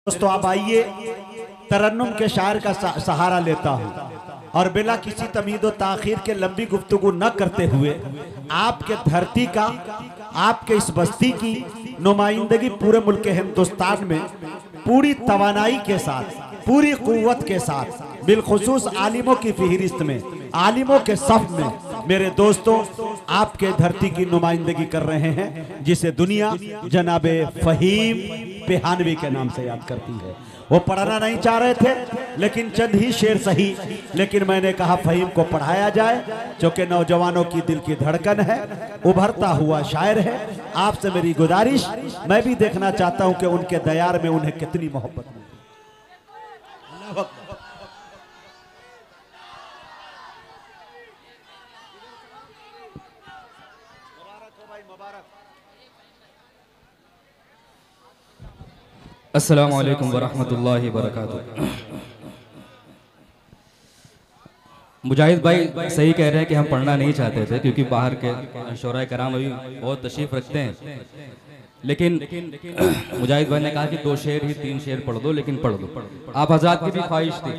दोस्तों आप आइए, तरन्नुम के शायर का सहारा लेता हूँ और बिला किसी तमीद व ताखीर के लंबी गुफ्तगू न करते हुए आपके धरती का, आपके इस बस्ती की नुमाइंदगी पूरे मुल्क हिंदुस्तान में पूरी तवानाई के साथ, पूरी कुव्वत के साथ, बिलखुसूस आलिमों की फहरिस्त में, आलिमों के सफ में मेरे दोस्तों आपके धरती की नुमाइंदगी कर रहे हैं, जिसे दुनिया जनाबे फहीम पेहानवी के नाम से याद करती है। वो पढ़ना नहीं चाह रहे थे लेकिन चंद ही शेर सही, लेकिन मैंने कहा फहीम को पढ़ाया जाए, जो कि नौजवानों की दिल की धड़कन है, उभरता हुआ शायर है। आपसे मेरी गुजारिश, मैं भी देखना चाहता हूं कि उनके दयार में उन्हें कितनी मोहब्बत मिली। अस्सलामु अलैकुम वरहमतुल्लाहि वबरकातुहू। मुजाहिद भाई सही कह रहे हैं कि हम पढ़ना नहीं चाहते थे, क्योंकि बाहर के शोरा कराम अभी बहुत तशरीफ रखते हैं, लेकिन मुजाहिद भाई ने कहा कि 2 शेर ही 3 शेर पढ़ दो, लेकिन पढ़ दो। आप हज़रात की भी ख्वाहिश थी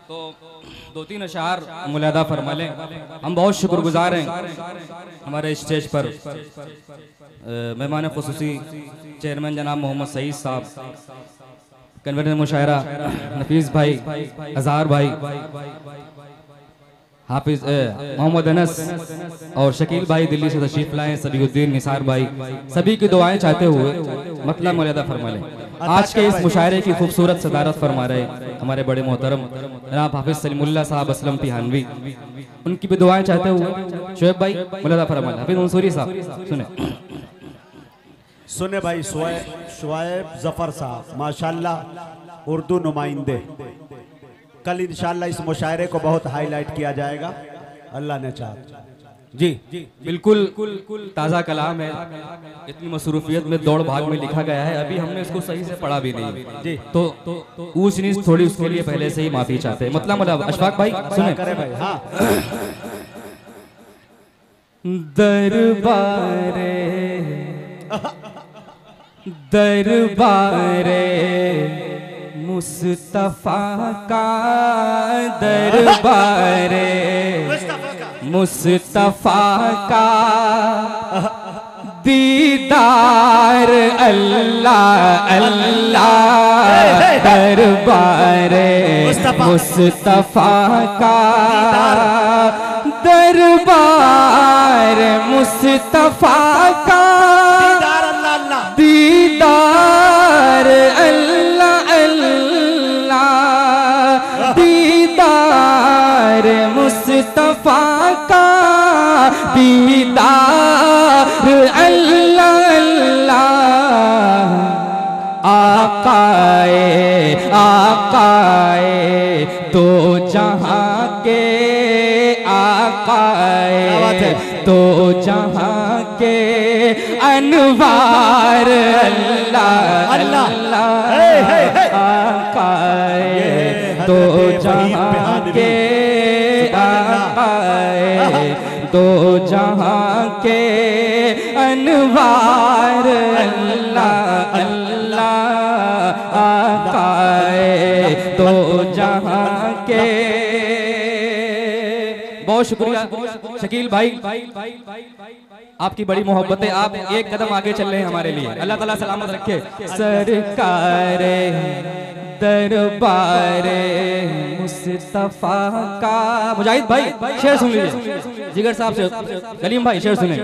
तो 2-3 अशार मुलादा फरमा लें। हम बहुत शुक्रगुजार हैं हमारे स्टेज पर मेहमान खुसूसी चेयरमैन जनाब मोहम्मद सईद साहब, कन्वीनर मुशायरा नफीस भाई, अज़हार भाई, हाफिज मोहम्मद अनस और शकील भाई दिल्ली से तशरीफ लाए, सलीउद्दीन निसार भाई, सभी की दुआएं चाहते हुए मतलब मुलादा फरमा लें। आज के इस मुशायरे की खूबसूरत सदारत फरमा रहे हमारे बड़े मोहतरम जनाब हाफिज सलीमुल्लाह साहब असलम तिहानवी, उनकी भी दुआएं चाहते हुए शोएब भाई मुलादा फरमा लें। हाफिज मंसूरी साहब सुने भाई, शुएब जफर साहब माशाल्लाह उर्दू नुमाइंदे, कल इंशाल्लाह इस मुशायरे को बहुत हाईलाइट किया जाएगा, अल्लाह ने चाहा। जी बिल्कुल ताज़ा कलाम है, इतनी मसरूफियत में दौड़ भाग में लिखा गया है, अभी हमने इसको सही से पढ़ा भी नहीं जी, तो ऊंच नीच थोड़ी उसके लिए पहले से ही माफी चाहते हैं। मतलब अशफाक भाई सुने करे भाई। हाँ, दरबारे दरबारे मुस्तफा का, दरबारे मुस्तफा का दीदार अल्लाह अल्लाह, दरबारे मुस्तफा का, दरबार मुस्तफा का दीदार अल्लाह अल्लाह, दीदार मुस्तफा का दीदार अल्लाह अल्लाह, आकाए आकाए तो जहां के, आकाए तो जहां के अनवार अल्लाह अल्लाह, आकाए तो जहां के, आकाए तो जहां के अनवार अल्लाह अल्लाह, आकाए तो जहां के। बहुत शुक्रिया शकील भाई, आपकी बड़ी मोहब्बत है, आप एक कदम आगे चल रहे हैं हमारे लिए, अल्लाह ताला सलामत रखे। सरकारे दरबारे मुस्तफा का, मुजाहिद भाई शेर सुन लीजिए, जिगर साहब से कलीम भाई शेर सुने।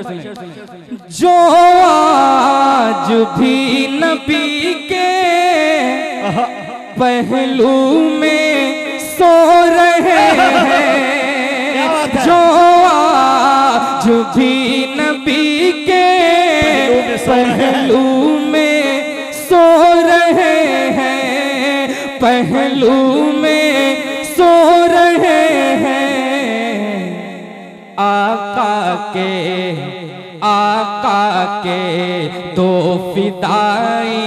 जो आज भी नबी के पहलू में सो रहे हैं, जो आज भी नबी के पहलू में सो रहे हैं, पहलू में सो रहे हैं, आका के तो फिदाई,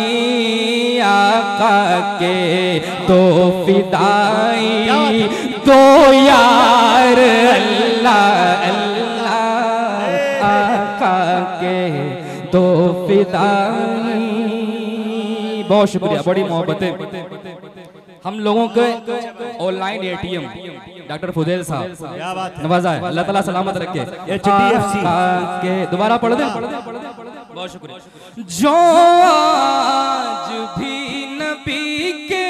आका के तो फिदाई, तो यार अल्लाह अल्लाह, आका के तो फिदाई, बहुत शुक्रिया, बड़ी मोहब्बतें। हम लोगों के ऑनलाइन एटीएम डॉक्टर फुदैल साहब क्या बात है, नवाजा है, अल्लाह ताला सलामत रखे। HDFC के दोबारा पढ़ दे, बहुत शुक्रिया। जो आज भी नबी के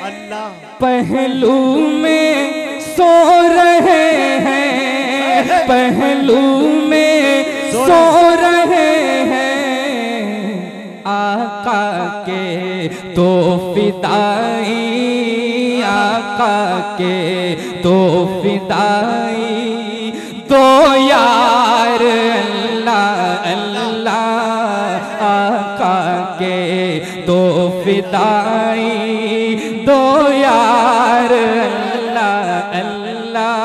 अल्लाह पहलू में सो रहे हैं, पहलू में सो रहे हैं, आका के तो फिदाई, आका के तो फिदाई, दो यार अल्लाह अल्लाह, आका के तो फिदाई, दो यार अल्लाह अल्लाह।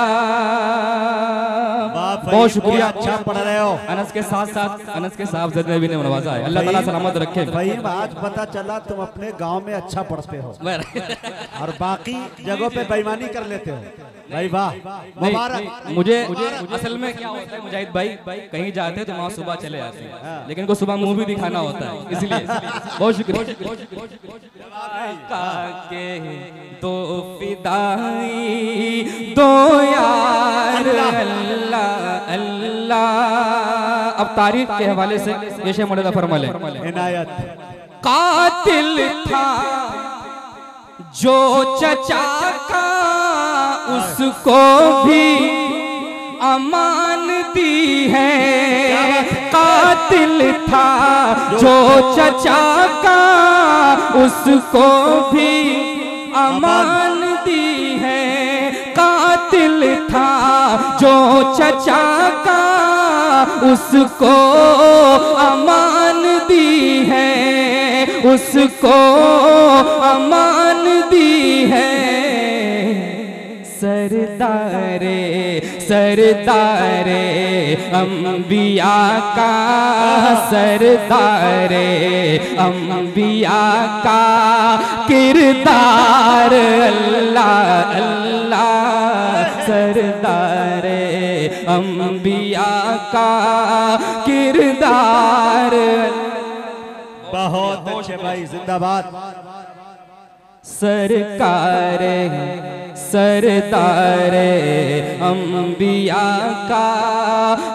बहुत शुक्रिया, अच्छा पढ़ रहे हो। अनस के साथ साथ अनस के साहब जद भी ने नवाजा है, अल्लाह ताला सलामत रखे। भाई आज पता चला तुम अपने गांव में अच्छा पढ़ते हो और बाकी जगहों पे बेईमानी कर लेते हो। भाई वाह, मुबारक। मुझे असल में क्या होता है मुजाहिद भाई, कहीं जाते हैं तो वहाँ सुबह चले जाते हैं, लेकिन इनको सुबह मुंह भी दिखाना होता है, इसलिए बहुत शुक्रिया। के दो फिदाई, दो यार अल्लाह अल्लाह। अब तारीख के हवाले से पेश मौलाना फरमा ले। इनायत कातिल था जो चचा का, उसको भी अमान दी है। कातिल था जो चचा का, उसको भी अमान दी है। कातिल था जो चचा का, उसको अमान दी है, उसको अमान दी है। सरदारे सरदारे अंबिया का, सरदारे अंबिया का किरदार अल्लाह अल्लाह, सरदारे अंबिया का किरदार। बहुत अच्छे भाई, जिंदाबाद। सरकारे सरदारे अंबिया का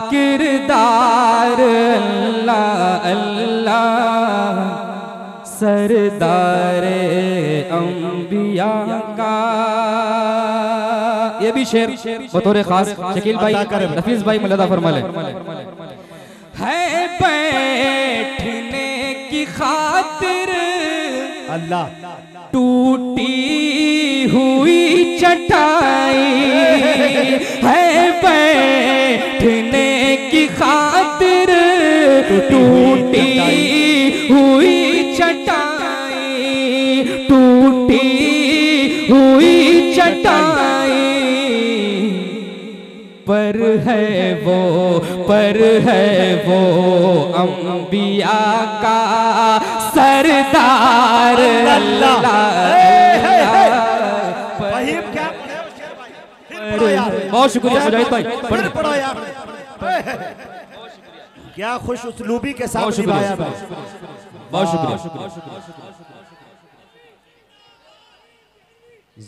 किरदार अल्लाह अल्लाह, सरदारे अंबिया का। ये भी शेर बतौर खास शकील भाई नफीस भाई मलदा फरमा ले। है बैठने की खातिर अल्लाह टूटी हुई चटाई, है बैठने की खातिर टूटी हुई चटाई, टूटी हुई चटाई। पर है वो अंबिया का सरदार अल्लाह। बहुत शुक्रिया मुजाहिद भाई, पढ़ो यार। क्या खुश उसलूबी के साथ निभाया भाई, बहुत शुक्रिया।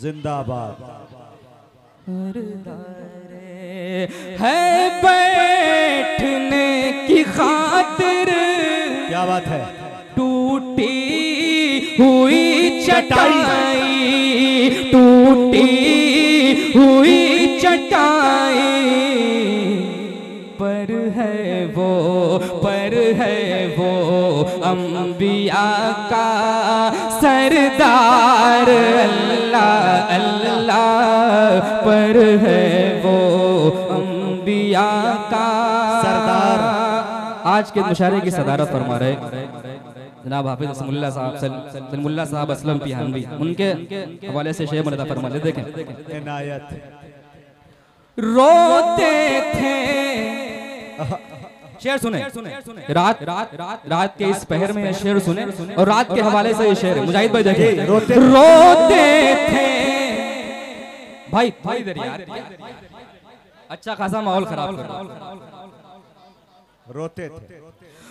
जिंदाबाद। है बैठने की खातिर, क्या बात है, टूटी हुई चटाई, टूटी हुई चटाई। पर है वो अंबिया का सरदार अल्लाह अल्लाह, पर है वो अंबिया का सरदार। आज के मुशारे की सदारत फरमा रहे जनाब हाफिज सलीमुल्लाह साहब असलम पिहानवी, उनके हवाले से शेर मरदा फरमा ले। देखें, इनायत। रोते थे, शेर सुने, रात के इस पहर में ये शेर सुने, और रात के हवाले से ये शेर है। मुजाहिद भाई देखिए, रोते थे भाई इधर यार, अच्छा खासा माहौल खराब कर।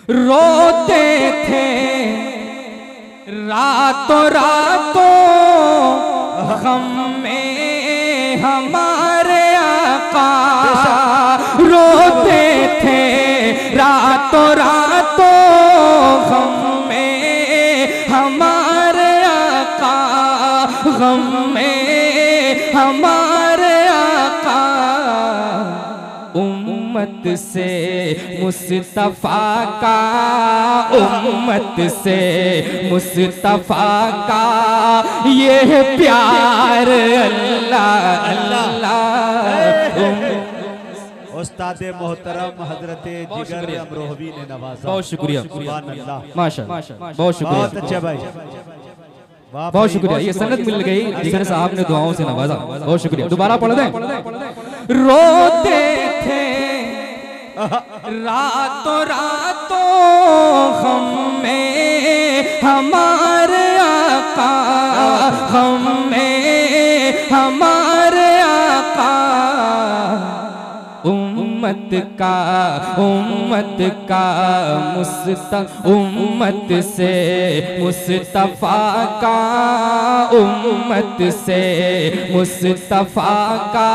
रोते थे रातों रातों गम में हमारे आका रोते थे, रातों रातों गम में हमारे आका, गम में हमारे आका। उम्मत से मुस्तफा का, उम्मत से मुस्तफा का ये प्यार अल्लाह अल्लाह। उस्ताद मोहतरम हजरत जिगर अमरोहवी ने नवाजा। बहुत शुक्रिया, सुभान अल्लाह, माशाअल्लाह, बहुत शुक्रिया, बहुत अच्छे भाई, बहुत शुक्रिया। ये सनद मिल गई, जिगर साहब ने दुआओं से नवाजा, बहुत शुक्रिया। दोबारा पढ़ दें। रोते थे रातों रातों गम में हमारे आका, गम में हमारे आका। उम्मत का उम्मत से मुस्तफा का, उम्मत से मुस्तफा का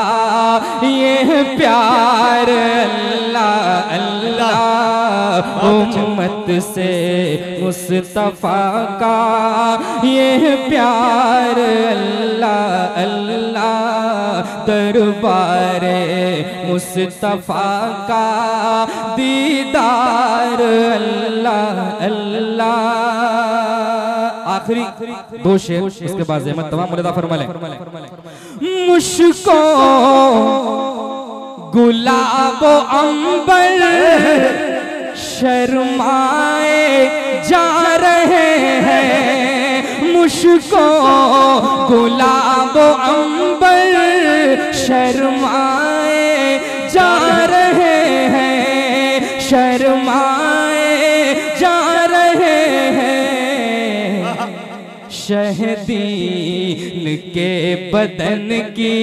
ये प्यार अल्लाह अल्लाह। उम्मत से मुस्तफा का ये प्यार अल्लाह अल्लाह। दरबारे मुस्तफा का दीदार अल्लाह अल्लाह। आखिरी दो शेर, इसके बाद ज़हमत तमाम मुलादा फरमा लें। मुझको गुलाब अंबर शर्माए जा रहे हैं, मुझको गुलाब अंबर शर्माए जा रहे हैं, शर्माए जा रहे हैं। शहदीन के बदन की,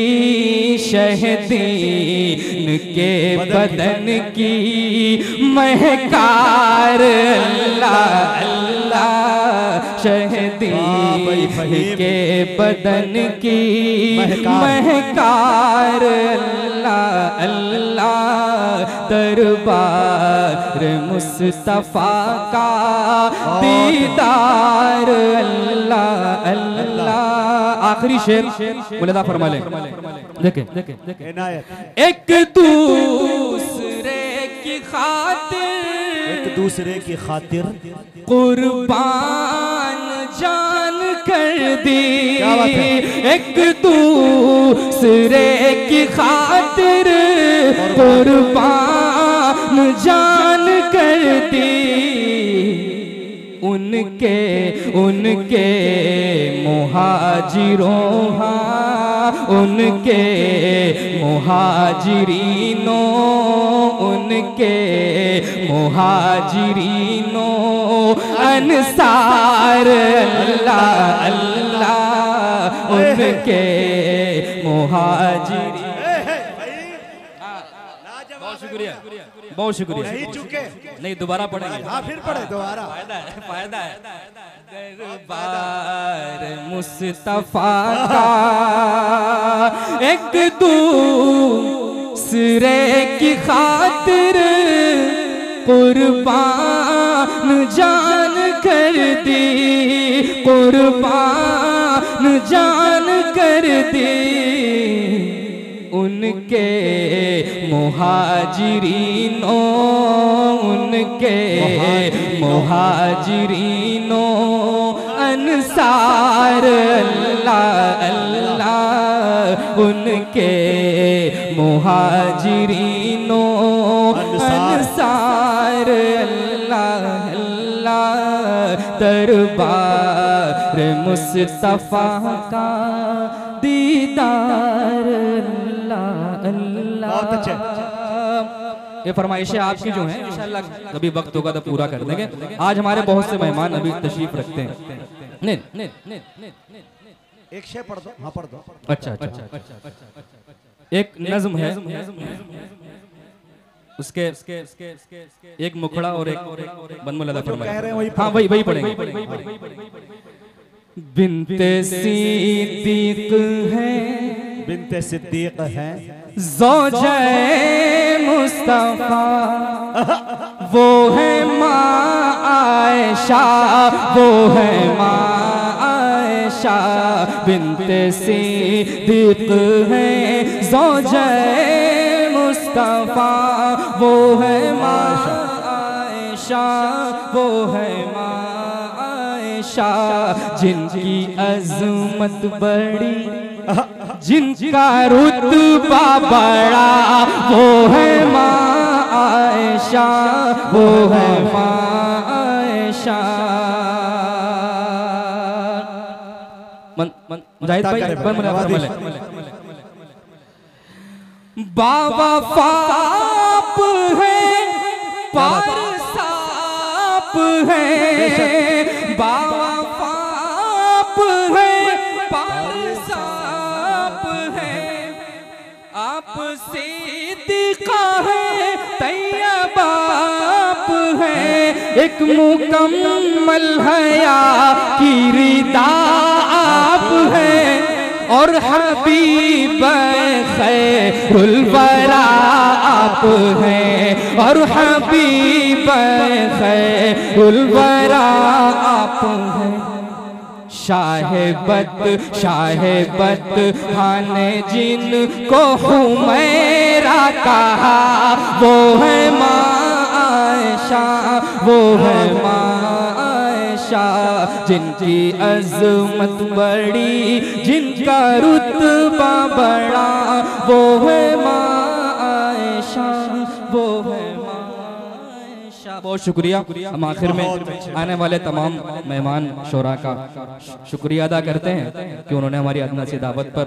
शहदीन के बदन की महकार अल्लाह अल्लाह। शहदीन के बदन की महकार अल्लाह अल्लाह। दरबार मुस्तफा का दीदार अल्लाह अल्लाह। आखिरी शेर मुलादा फरमा लें। देखें एक दूसरे की खातिर, एक दूसरे की खातिर कुर्बान जान कर दी, एक दूसरे की खातिर कुर्बान जान कर दी। उनके उनके मुहाजिरों, हाँ उनके मुहाजिरीनों, उनके मुहाजिरीनों अंसार अल्लाह अल्लाह। उनके मुहाजिरी। बहुत शुक्रिया, बहुत शुक्रिया। नहीं चुके, नहीं दोबारा पढ़ेंगे। हाँ फिर पढ़े दोबारा, फायदा है, फायदा है। दरबार मुस्तफा का एक दूसरे की खातिर कुर्बान जान कर दी, कुर्बान जान कर दी। उनके मुहाजिरीनों, उनके मुहाजिरीनों अंसार अल्लाह अल्लाह। उनके मुहाजिरीनों अंसार अल्लाह अल्लाह। दरबार मुस्तफा का दीदार अल्लाह अल्लाह। बहुत अच्छे। ये फरमाइशें आपकी जो हैं इंशाल्लाह कभी वक्त होगा तो पूरा कर देंगे। आज हमारे बहुत से मेहमान अभी तशरीफ रखते हैं। नहीं एक शेर पढ़ दो। हाँ पढ़ दो। अच्छा अच्छा। एक नज़्म है उसके एक मुखड़ा और एक बनमुल अदा फरमाए। कह रहे हैं वही हाँ वही पढ़ेंगे। बिनते सिद्दीक है, बिनते सिद्दीक है, ज़ौजे मुस्तफा वो है माँ आयशा, वो है माँ आयशा। बिनते सिद्दीक है, ज़ौजे मुस्तफा वो है माँ आयशा, वो है माँ आयशा। जिनकी अज़मत बड़ी, जिनका रुतबा बड़ा, वो है माँ आयशा, वो है माँ आयशा। मुजाहिद भाई बाबा फाप है, पार साप है, बाबा फाप है, पार साप है। आप सिद्दीक़ा है, तैयबा बाप है, एक मुकम्मल हया की रिदा आप है, और हबीब खैरुल वरा आप हैं, और हबीब खैरुल वरा आप हैं। शाहबत खाने जिनको हुमैरा कहा, वो है माँ आयशा, वो है माँ आयशा। जिनकी अज़मत बड़ी, जिनका रुतबा बड़ा, वो है माँ आयशा, वो है माँ आयशा। बहुत शुक्रिया। हम आखिर में आने वाले तमाम मेहमान शोरा का शुक्रिया अदा करते हैं कि उन्होंने हमारी अदना सी दावत पर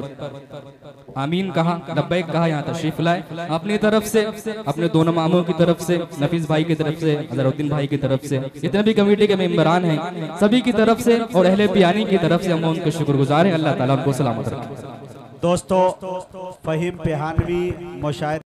आमीन कहा, लब्बैक कहा, यहाँ तशरीफ लाए। अपनी तरफ से, अपने दोनों मामों की तरफ से, नफीस भाई की तरफ से, अजहरुद्दीन भाई की तरफ से, जितने भी कमेटी के मेंबरान हैं सभी की तरफ से और अहले पियानी की तरफ से हम उनके शुक्रगुजार हैं। अल्लाह ताला उनको सलामत रखे। दोस्तों, फहीम पेहानवी मुशाहिद